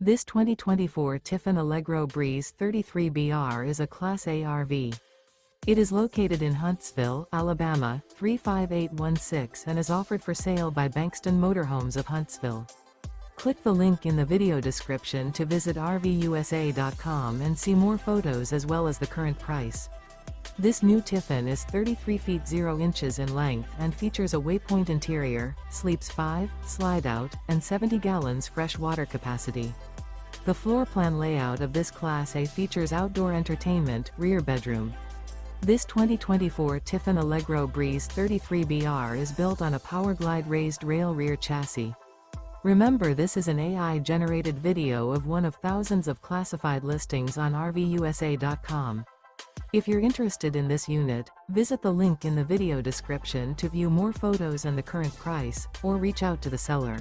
This 2024 Tiffin Allegro Breeze 33BR is a Class A RV. It is located in Huntsville, Alabama, 35816 and is offered for sale by Bankston Motorhomes of Huntsville. Click the link in the video description to visit RVUSA.com and see more photos as well as the current price. This new Tiffin is 33 feet 0 inches in length and features a WAYPOINT interior, sleeps 5, Slideout, and 70 gallons fresh water capacity. The floor plan layout of this Class A features outdoor entertainment, rear bedroom. This 2024 Tiffin Allegro Breeze 33BR is built on a PowerGlide Raised Rail Rear chassis. Remember, this is an AI-generated video of one of thousands of classified listings on RVUSA.com. If you're interested in this unit, visit the link in the video description to view more photos and the current price, or reach out to the seller.